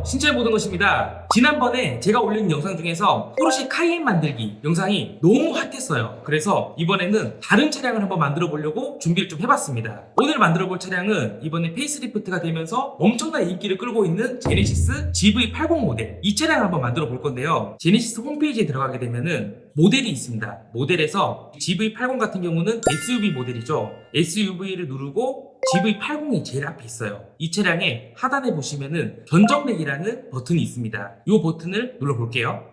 신차의 모든 것입니다. 지난번에 제가 올린 영상 중에서 포르쉐 카이엔 만들기 영상이 너무 핫했어요. 그래서 이번에는 다른 차량을 한번 만들어 보려고 준비를 좀 해봤습니다. 오늘 만들어 볼 차량은 이번에 페이스리프트가 되면서 엄청난 인기를 끌고 있는 제네시스 GV80 모델, 이 차량을 한번 만들어 볼 건데요. 제네시스 홈페이지에 들어가게 되면은 모델이 있습니다. 모델에서 GV80 같은 경우는 SUV 모델이죠. SUV를 누르고 GV80이 제일 앞에 있어요. 이 차량의 하단에 보시면은 견적렉이라는 버튼이 있습니다. 이 버튼을 눌러볼게요.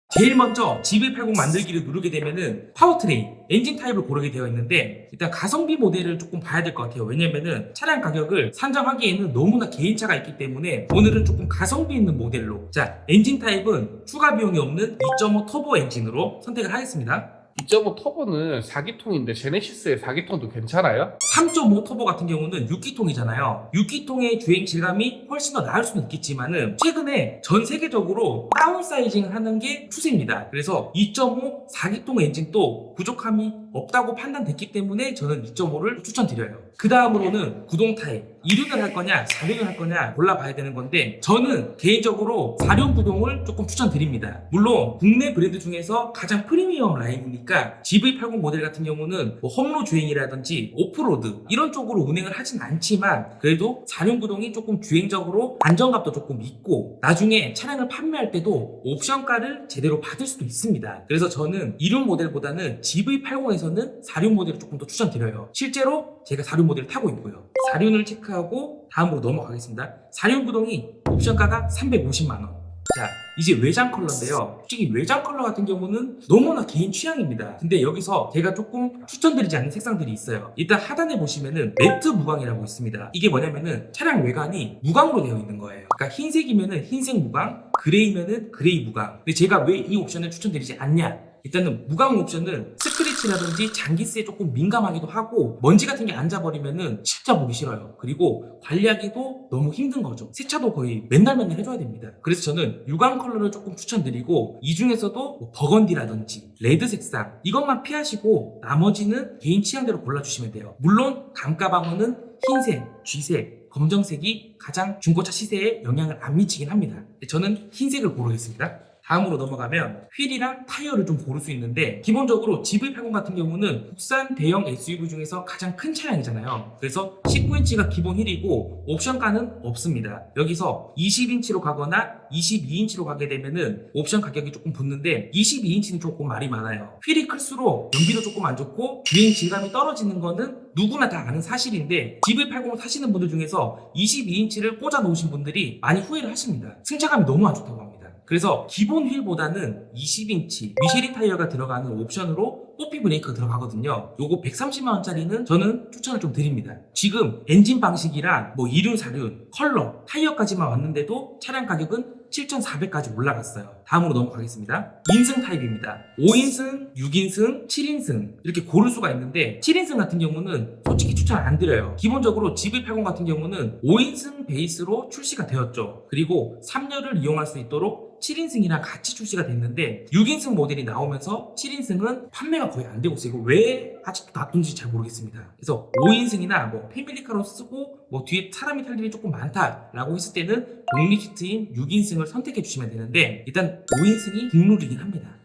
제일 먼저 GV80 만들기를 누르게 되면은 파워트레인, 엔진 타입을 고르게 되어 있는데 일단 가성비 모델을 조금 봐야 될 것 같아요. 왜냐면은 차량 가격을 산정하기에는 너무나 개인차가 있기 때문에 오늘은 조금 가성비 있는 모델로, 자, 엔진 타입은 추가 비용이 없는 2.5 터보 엔진으로 선택을 하겠습니다. 2.5 터보는 4기통인데 제네시스의 4기통도 괜찮아요? 3.5 터보 같은 경우는 6기통이잖아요. 6기통의 주행 질감이 훨씬 더 나을 수는 있겠지만은 최근에 전 세계적으로 다운사이징을 하는 게 추세입니다. 그래서 2.5 4기통 엔진도 부족함이 없다고 판단됐기 때문에 저는 2.5를 추천드려요. 그 다음으로는 구동 타입, 2륜을 할 거냐 4륜을 할 거냐 골라봐야 되는 건데 저는 개인적으로 4륜 구동을 조금 추천드립니다. 물론 국내 브랜드 중에서 가장 프리미엄 라인이니까 GV80 모델 같은 경우는 뭐 험로 주행이라든지 오프로드 이런 쪽으로 운행을 하진 않지만 그래도 4륜 구동이 조금 주행적으로 안정감도 조금 있고 나중에 차량을 판매할 때도 옵션가를 제대로 받을 수도 있습니다. 그래서 저는 2륜 모델보다는 GV80에서는 4륜 모델을 조금 더 추천드려요. 실제로 제가 4륜 모델을 타고 있고요. 4륜을 체크하고 다음으로 넘어가겠습니다. 4륜 구동이 옵션가가 350만원. 자, 이제 외장 컬러인데요. 솔직히 외장 컬러 같은 경우는 너무나 개인 취향입니다. 근데 여기서 제가 조금 추천드리지 않는 색상들이 있어요. 일단 하단에 보시면은 매트 무광이라고 있습니다. 이게 뭐냐면은 차량 외관이 무광으로 되어 있는 거예요. 그러니까 흰색이면은 흰색 무광, 그레이면은 그레이 무광. 근데 제가 왜 이 옵션을 추천드리지 않냐? 일단은 무광 옵션은 스크래치라든지 장기스에 조금 민감하기도 하고 먼지 같은 게 앉아버리면은 진짜 보기 싫어요. 그리고 관리하기도 너무 힘든 거죠. 세차도 거의 맨날 해줘야 됩니다. 그래서 저는 유광 컬러를 조금 추천드리고 이 중에서도 뭐 버건디라든지 레드 색상 이것만 피하시고 나머지는 개인 취향대로 골라주시면 돼요. 물론 감가방어는 흰색, 쥐색, 검정색이 가장 중고차 시세에 영향을 안 미치긴 합니다. 저는 흰색을 고르겠습니다. 다음으로 넘어가면 휠이랑 타이어를 좀 고를 수 있는데 기본적으로 GV80 같은 경우는 국산 대형 SUV 중에서 가장 큰 차량이잖아요. 그래서 19인치가 기본 휠이고 옵션가는 없습니다. 여기서 20인치로 가거나 22인치로 가게 되면은 옵션 가격이 조금 붙는데 22인치는 조금 말이 많아요. 휠이 클수록 연비도 조금 안 좋고 주행 질감이 떨어지는 거는 누구나 다 아는 사실인데 GV80을 타시는 분들 중에서 22인치를 꽂아 놓으신 분들이 많이 후회를 하십니다. 승차감이 너무 안 좋다고 합니다. 그래서 기본 휠보다는 20인치 미쉐린 타이어가 들어가는 옵션으로 뽀삐 브레이크가 들어가거든요. 요거 130만원짜리는 저는 추천을 좀 드립니다. 지금 엔진 방식이랑 뭐 2륜, 4륜, 컬러, 타이어까지만 왔는데도 차량 가격은 7,400까지 올라갔어요. 다음으로 넘어가겠습니다. 인승 타입입니다. 5인승, 6인승, 7인승 이렇게 고를 수가 있는데 7인승 같은 경우는 솔직히 추천 안 드려요. 기본적으로 GV80 같은 경우는 5인승 베이스로 출시가 되었죠. 그리고 3열을 이용할 수 있도록 7인승이랑 같이 출시가 됐는데 6인승 모델이 나오면서 7인승은 판매가 거의 안 되고 있어요. 이거 왜 아직도 놔둔지 잘 모르겠습니다. 그래서 5인승이나 뭐 패밀리카로 쓰고 뭐 뒤에 사람이 탈 일이 조금 많다라고 했을 때는 독립 시트인 6인승을 선택해 주시면 되는데 일단 5인승이 국룰이긴 합니다.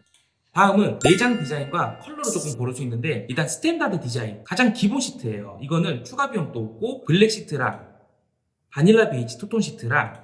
다음은 내장 디자인과 컬러를 조금 고를 수 있는데 일단 스탠다드 디자인 가장 기본 시트예요. 이거는 추가 비용도 없고 블랙 시트랑 바닐라 베이지 투톤 시트랑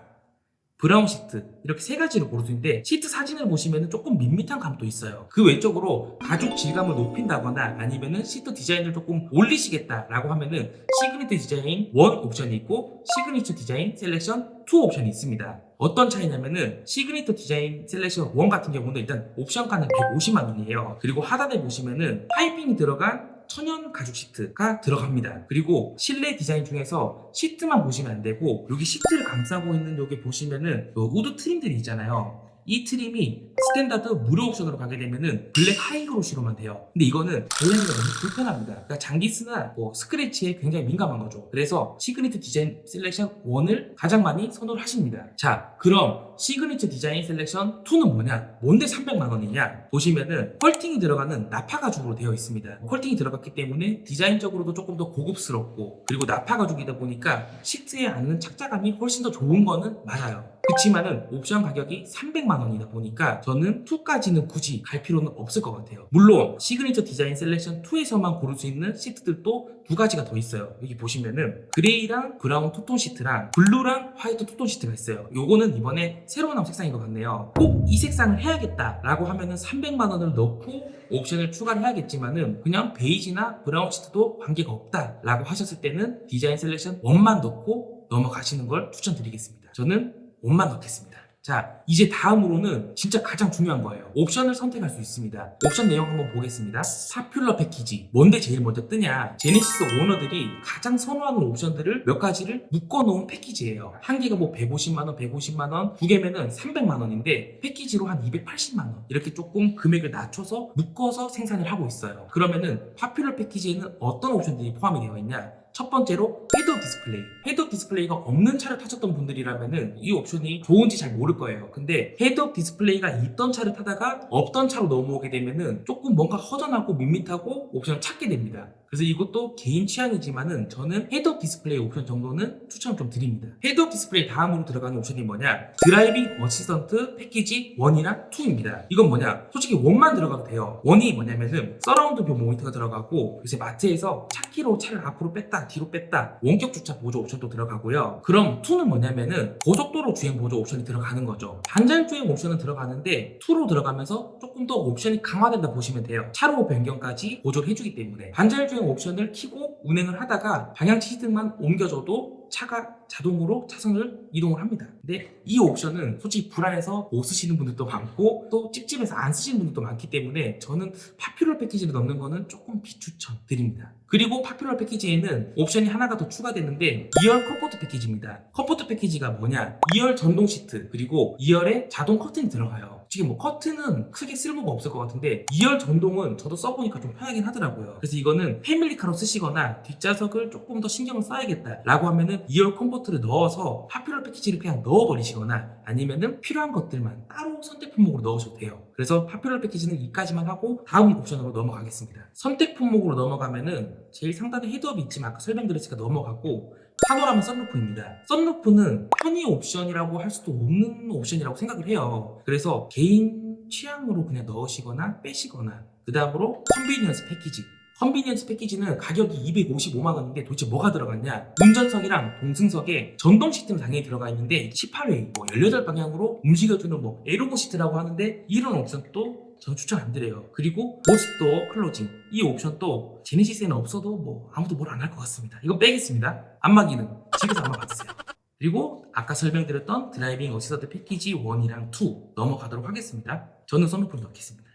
브라운 시트 이렇게 세 가지를 고를 수 있는데 시트 사진을 보시면 조금 밋밋한 감도 있어요. 그 외적으로 가죽 질감을 높인다거나 아니면은 시트 디자인을 조금 올리시겠다라고 하면은 시그니처 디자인 1 옵션이 있고 시그니처 디자인 셀렉션 2 옵션이 있습니다. 어떤 차이냐면은 시그니처 디자인 셀렉션 1 같은 경우는 일단 옵션가는 150만원이에요. 그리고 하단에 보시면은 파이핑이 들어간 천연 가죽 시트가 들어갑니다. 그리고 실내 디자인 중에서 시트만 보시면 안 되고 여기 시트를 감싸고 있는 여기 보시면은 우드 트림들이 있잖아요. 이 트림이 스탠다드 무료 옵션으로 가게 되면은 블랙 하이그로시로만 돼요. 근데 이거는 관리하기가 너무 불편합니다. 그러니까 장기스나 뭐 스크래치에 굉장히 민감한 거죠. 그래서 시그니처 디자인 셀렉션 1을 가장 많이 선호를 하십니다. 자, 그럼 시그니처 디자인 셀렉션 2는 뭐냐? 뭔데 300만 원이냐? 보시면은 컬팅이 들어가는 나파 가죽으로 되어 있습니다. 컬팅이 들어갔기 때문에 디자인적으로도 조금 더 고급스럽고, 그리고 나파 가죽이다 보니까 시트에 앉는 착자감이 훨씬 더 좋은 거는 맞아요. 그치만은 옵션 가격이 300만 원이다 보니까 저는 2까지는 굳이 갈 필요는 없을 것 같아요. 물론 시그니처 디자인 셀렉션 2에서만 고를 수 있는 시트들도 두 가지가 더 있어요. 여기 보시면은 그레이랑 브라운 투톤 시트랑 블루랑 화이트 투톤 시트가 있어요. 요거는 이번에 새로 나온 색상인 것 같네요. 꼭 이 색상을 해야겠다 라고 하면은 300만 원을 넣고 옵션을 추가를 해야겠지만은 그냥 베이지나 브라운 시트도 관계가 없다 라고 하셨을 때는 디자인 셀렉션 1만 넣고 넘어가시는 걸 추천드리겠습니다. 저는 5만 넣겠습니다. 자, 이제 다음으로는 진짜 가장 중요한 거예요. 옵션을 선택할 수 있습니다. 옵션 내용 한번 보겠습니다. 파퓰러 패키지. 뭔데 제일 먼저 뜨냐? 제네시스 오너들이 가장 선호하는 옵션들을 몇 가지를 묶어놓은 패키지예요. 한 개가 뭐 150만원, 150만원, 두 개면은 300만원인데 패키지로 한 280만원. 이렇게 조금 금액을 낮춰서 묶어서 생산을 하고 있어요. 그러면은 파퓰러 패키지에는 어떤 옵션들이 포함이 되어 있냐? 첫 번째로 헤드업 디스플레이. 헤드업 디스플레이가 없는 차를 타셨던 분들이라면은 이 옵션이 좋은지 잘 모를 거예요. 근데 헤드업 디스플레이가 있던 차를 타다가 없던 차로 넘어오게 되면은 조금 뭔가 허전하고 밋밋하고 옵션을 찾게 됩니다. 그래서 이것도 개인 취향이지만은 저는 헤드업 디스플레이 옵션 정도는 추천을 좀 드립니다. 헤드업 디스플레이 다음으로 들어가는 옵션이 뭐냐? 드라이빙 어시스턴트 패키지 1이랑 2입니다. 이건 뭐냐? 솔직히 1만 들어가도 돼요. 1이 뭐냐면은 서라운드 뷰 모니터가 들어가고 요새 마트에서 차키로 차를 앞으로 뺐다 뒤로 뺐다 원격 주차 보조 옵션도 들어가고요. 그럼 2는 뭐냐면은 고속도로 주행 보조 옵션이 들어가는 거죠. 반자율 주행 옵션은 들어가는데 2로 들어가면서 조금 더 옵션이 강화된다 보시면 돼요. 차로 변경까지 보조를 해주기 때문에 반자율 주행 옵션을 켜고 운행을 하다가 방향 치등만 옮겨줘도 차가 자동으로 차선을 이동을 합니다. 근데 이 옵션은 솔직히 불안해서 못 쓰시는 분들도 많고 또 찝찝해서 안 쓰시는 분들도 많기 때문에 저는 파퓰러 패키지를 넣는 거는 조금 비추천 드립니다. 그리고 파퓰러 패키지에는 옵션이 하나가 더 추가되는데 2열 컴포트 패키지입니다. 컴포트 패키지가 뭐냐? 2열 전동 시트 그리고 2열에 자동 커튼이 들어가요. 지금 뭐 커튼은 크게 쓸모가 없을 것 같은데 2열 전동은 저도 써보니까 좀 편하긴 하더라고요. 그래서 이거는 패밀리카로 쓰시거나 뒷좌석을 조금 더 신경을 써야겠다 라고 하면은 2열 컴포트를 넣어서 파퓰러 패키지를 그냥 넣어버리시거나 아니면은 필요한 것들만 따로 선택 품목으로 넣으셔도 돼요. 그래서 파퓰러 패키지는 이까지만 하고 다음 옵션으로 넘어가겠습니다. 선택 품목으로 넘어가면은 제일 상단에 헤드업이 있지만 아까 설명드렸으니까 넘어가고 파노라마 썬루프입니다. 썬루프는 편의 옵션이라고 할 수도 없는 옵션이라고 생각을 해요. 그래서 개인 취향으로 그냥 넣으시거나 빼시거나 그 다음으로 컨비니언스 패키지. 컨비니언스 패키지는 가격이 255만원인데 도대체 뭐가 들어갔냐? 운전석이랑 동승석에 전동 시트는 당연히 들어가 있는데 18회, 18방향으로 움직여주는 에로고 시트라고 하는데 이런 옵션도 저는 추천 안 드려요. 그리고 고스트도어 클로징 이 옵션도 제네시스에는 없어도 아무도 뭘 안 할 것 같습니다. 이건 빼겠습니다. 안마 기능 집에서 안마 받으세요. 그리고 아까 설명드렸던 드라이빙 어시스턴트 패키지 1이랑 2 넘어가도록 하겠습니다. 저는 썬루프를 넣겠습니다.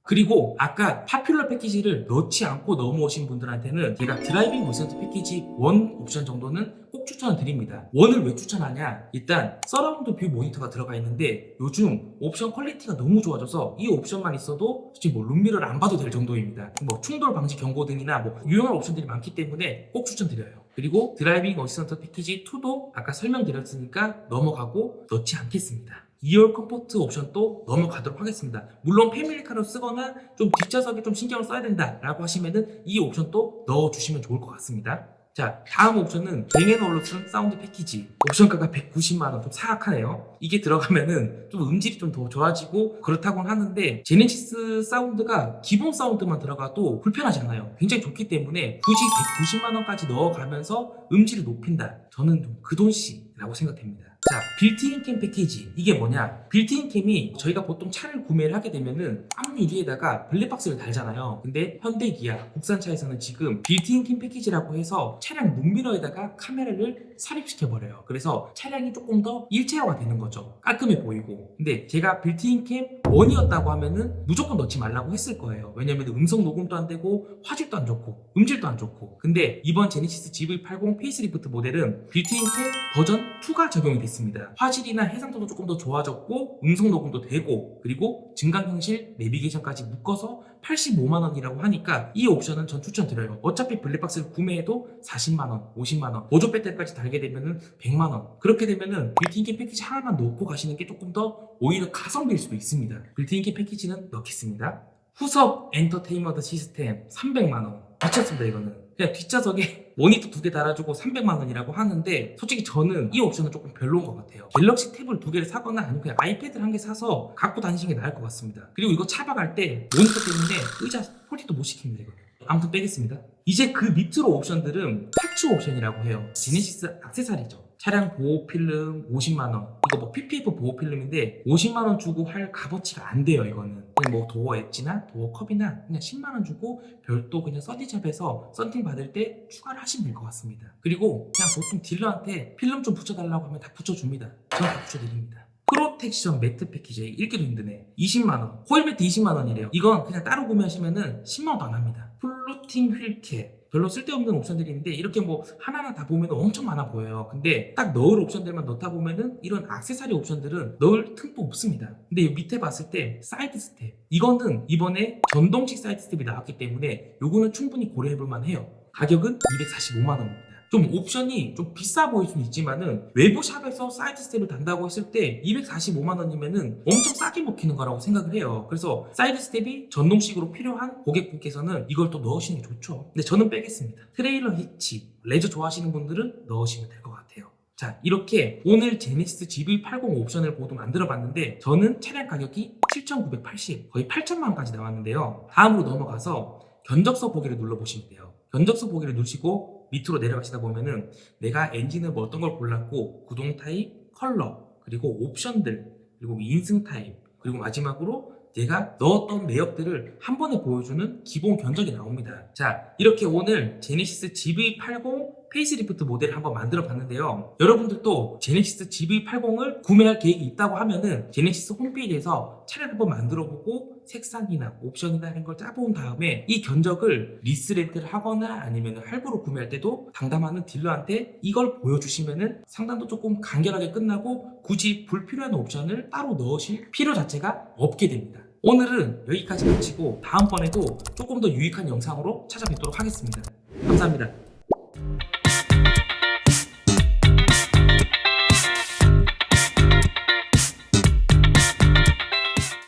그리고 아까 파퓰러 패키지를 넣지 않고 넘어오신 분들한테는 제가 드라이빙 어시스턴트 패키지 1 옵션 정도는 꼭 추천을 드립니다. 1을 왜 추천하냐? 일단 서라운드 뷰 모니터가 들어가 있는데 요즘 옵션 퀄리티가 너무 좋아져서 이 옵션만 있어도 지금 룸미러를 안 봐도 될 정도입니다. 충돌 방지 경고등이나 유용한 옵션들이 많기 때문에 꼭 추천드려요. 그리고 드라이빙 어시스턴트 패키지 2도 아까 설명드렸으니까 넘어가고 넣지 않겠습니다. 2열 컴포트 옵션도 넘어가도록 하겠습니다. 물론 패밀리카로 쓰거나 좀 뒷좌석에 좀 신경을 써야 된다 라고 하시면은 이 옵션도 넣어주시면 좋을 것 같습니다. 자, 다음 옵션은 뱅앤올루슨 사운드 패키지. 옵션가가 190만원, 좀 사악하네요. 이게 들어가면은 좀 음질이 좀 더 좋아지고 그렇다고는 하는데 제네시스 사운드가 기본 사운드만 들어가도 불편하지 않아요. 굉장히 좋기 때문에 굳이 190만원까지 넣어가면서 음질을 높인다. 저는 좀 그 돈씨라고 생각됩니다. 자, 빌트인 캠 패키지. 이게 뭐냐? 빌트인 캠이 저희가 보통 차를 구매를 하게 되면은 앞 유리에다가 블랙박스를 달잖아요. 근데 현대, 기아, 국산차에서는 지금 빌트인 캠 패키지라고 해서 차량 룸미러에다가 카메라를 삽입시켜버려요. 그래서 차량이 조금 더 일체화가 되는 거죠. 깔끔해 보이고. 근데 제가 빌트인 캠 1이었다고 하면은 무조건 넣지 말라고 했을 거예요. 왜냐면 음성 녹음도 안 되고 화질도 안 좋고 음질도 안 좋고. 근데 이번 제네시스 GV80 페이스리프트 모델은 빌트인 캠 버전 2가 적용이 됐습니다. 있습니다. 화질이나 해상도도 조금 더 좋아졌고 음성 녹음도 되고 그리고 증강현실 내비게이션까지 묶어서 85만원이라고 하니까 이 옵션은 전 추천드려요. 어차피 블랙박스를 구매해도 40만원, 50만원, 보조 배터리까지 달게 되면은 100만원. 그렇게 되면은 빌트인게 패키지 하나만 놓고 가시는 게 조금 더 오히려 가성비일 수도 있습니다. 빌트인게 패키지는 넣겠습니다. 후석 엔터테인먼트 시스템 300만원. 미쳤습니다 이거는. 그냥 뒷좌석에 모니터 2개 달아주고 300만원이라고 하는데 솔직히 저는 이 옵션은 조금 별로인 것 같아요. 갤럭시 탭을 2개를 사거나 아니면 그냥 아이패드를 1개 사서 갖고 다니시는 게 나을 것 같습니다. 그리고 이거 차박할 때 모니터 때문에 의자 폴딩도 못 시킵니다 이거. 아무튼 빼겠습니다. 이제 그 밑으로 옵션들은 파츠 옵션이라고 해요. 제네시스 액세서리죠. 차량 보호 필름 50만원. 이거 뭐 PPF 보호 필름인데 50만원 주고 할 값어치가 안 돼요 이거는. 그냥 뭐 도어 엣지나 도어 컵이나 그냥 10만원 주고 별도 그냥 썬팅샵에서 썬팅 받을 때 추가를 하시면 될 것 같습니다. 그리고 그냥 보통 딜러한테 필름 좀 붙여달라고 하면 다 붙여줍니다. 저는 다 붙여드립니다. 프로텍션 매트 패키지 읽기도 힘드네. 20만원. 호일 매트 20만원이래요. 이건 그냥 따로 구매하시면은 10만원도 안 합니다. 플로팅 휠캡. 별로 쓸데없는 옵션들인데 이렇게 뭐 하나하나 다 보면 엄청 많아 보여요. 근데 딱 넣을 옵션들만 넣다 보면은 이런 액세서리 옵션들은 넣을 틈도 없습니다. 근데 이 밑에 봤을 때 사이드 스텝. 이거는 이번에 전동식 사이드 스텝이 나왔기 때문에 요거는 충분히 고려해볼 만해요. 가격은 245만원입니다. 좀 옵션이 좀 비싸 보일 수는 있지만은 외부 샵에서 사이드 스텝을 단다고 했을 때 245만원이면은 엄청 싸게 먹히는 거라고 생각을 해요. 그래서 사이드 스텝이 전동식으로 필요한 고객분께서는 이걸 또 넣으시는 게 좋죠. 근데 저는 빼겠습니다. 트레일러 히치, 레저 좋아하시는 분들은 넣으시면 될 것 같아요. 자, 이렇게 오늘 제네시스 GV80 옵션을 모두 만들어 봤는데 저는 차량 가격이 7,980, 거의 8천만원까지 나왔는데요. 다음으로 넘어가서 견적서 보기를 눌러보시면 돼요. 견적서 보기를 누르시고 밑으로 내려가시다 보면은 내가 엔진을 뭐 어떤 걸 골랐고 구동 타입, 컬러, 그리고 옵션들, 그리고 인승 타입, 그리고 마지막으로 내가 넣었던 내역들을 한 번에 보여주는 기본 견적이 나옵니다. 자, 이렇게 오늘 제네시스 GV80 페이스리프트 모델을 한번 만들어 봤는데요. 여러분들도 제네시스 GV80을 구매할 계획이 있다고 하면은 제네시스 홈페이지에서 차를 한번 만들어 보고 색상이나 옵션이나 이런 걸 짜본 다음에 이 견적을 리스렌트를 하거나 아니면 할부로 구매할 때도 담당하는 딜러한테 이걸 보여주시면은 상담도 조금 간결하게 끝나고 굳이 불필요한 옵션을 따로 넣으실 필요 자체가 없게 됩니다. 오늘은 여기까지 마치고 다음번에도 조금 더 유익한 영상으로 찾아뵙도록 하겠습니다. 감사합니다.